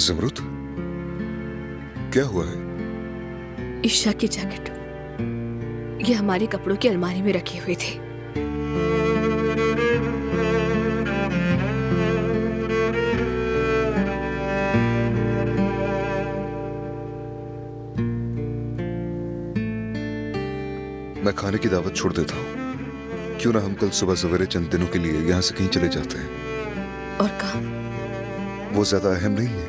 ज़मरुद, क्या हुआ है? ईशा की जैकेट ये हमारे कपड़ों की अलमारी में रखी हुई थी। मैं खाने की दावत छोड़ देता हूँ। क्यों ना हम कल सुबह सवेरे चंद दिनों के लिए यहाँ से कहीं चले जाते हैं। और काम वो ज्यादा अहम नहीं है।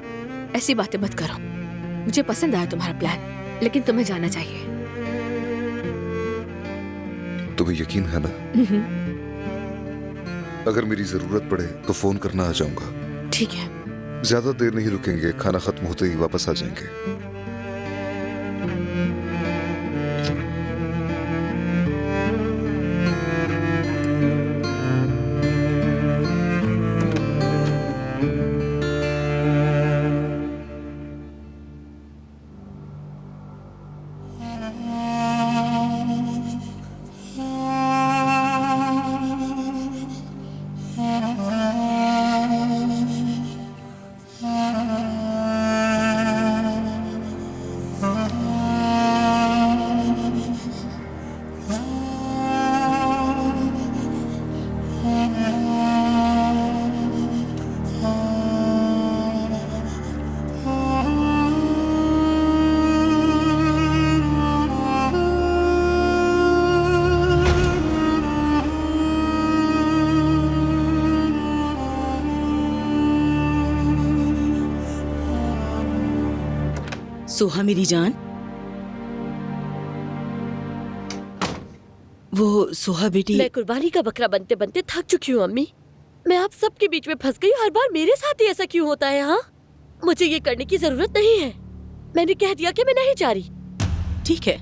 ऐसी बातें मत करो। मुझे पसंद आया तुम्हारा प्लान, लेकिन तुम्हें जाना चाहिए। तुम्हें यकीन है ना? अगर मेरी जरूरत पड़े तो फोन करना, आ जाऊंगा। ठीक है। ज्यादा देर नहीं रुकेंगे, खाना खत्म होते ही वापस आ जाएंगे। सोहा मेरी जान, वो सोहा बेटी। मैं कुर्बानी का बकरा बनते बनते थक चुकी हूँ अम्मी। मैं आप सबके बीच में फंस गई। हर बार मेरे साथ ही ऐसा क्यों होता है? हाँ, मुझे ये करने की जरूरत नहीं है। मैंने कह दिया कि मैं नहीं जा रही। ठीक है,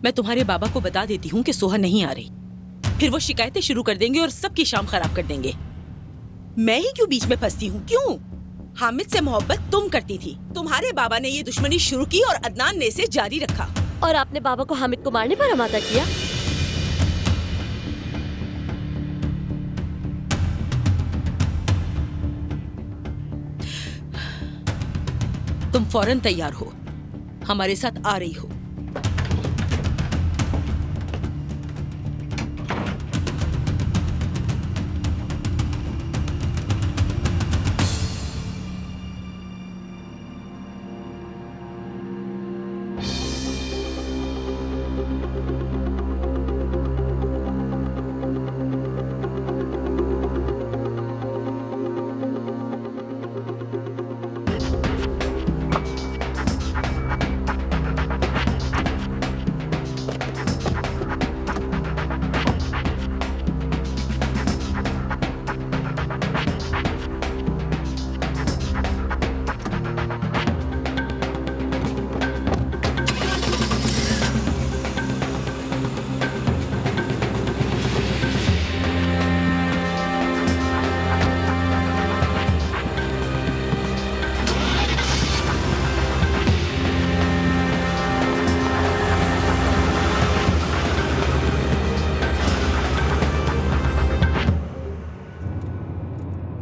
मैं तुम्हारे बाबा को बता देती हूँ कि सोहा नहीं आ रही। फिर वो शिकायतें शुरू कर देंगे और सबकी शाम खराब कर देंगे। मैं ही क्यों बीच में फंसती हूँ? क्यों? हामिद से मोहब्बत तुम करती थी, तुम्हारे बाबा ने ये दुश्मनी शुरू की और अदनान ने इसे जारी रखा। और आपने बाबा को हामिद को मारने पर आमादा किया। तुम फौरन तैयार हो, हमारे साथ आ रही हो।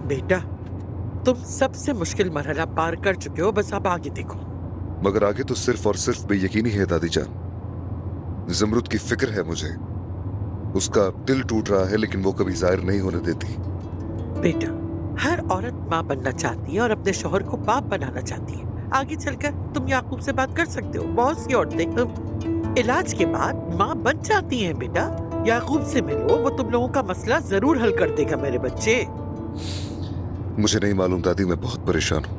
बेटा, तुम सबसे मुश्किल मरहला पार कर चुके हो, बस अब आगे देखो। मगर आगे तो सिर्फ और सिर्फ बेयकीनी है दादी जान। ज़मरुद की फिक्र है मुझे। उसका दिल टूट रहा है, लेकिन वो कभी जाहिर नहीं होने देती। बेटा, हर औरत माँ बनना चाहती है और अपने शौहर को बाप बनाना चाहती है। आगे चलकर तुम याकूब से बात कर सकते हो। बहुत सी औरतें इलाज के बाद माँ बन जाती हैं। बेटा, याकूब से मिलो, वो तुम लोगों का मसला जरूर हल कर देगा मेरे बच्चे। मुझे नहीं मालूम दादी, मैं बहुत परेशान हूँ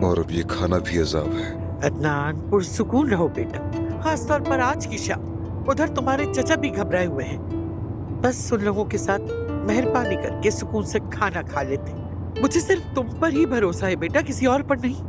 और अब ये खाना भी अजाब है। अदनान, पुरसुकून रहो बेटा, खासतौर पर आज की शाम। उधर तुम्हारे चचा भी घबराए हुए हैं। बस उन लोगों के साथ मेहरबानी करके सुकून से खाना खा लेते। मुझे सिर्फ तुम पर ही भरोसा है बेटा, किसी और पर नहीं।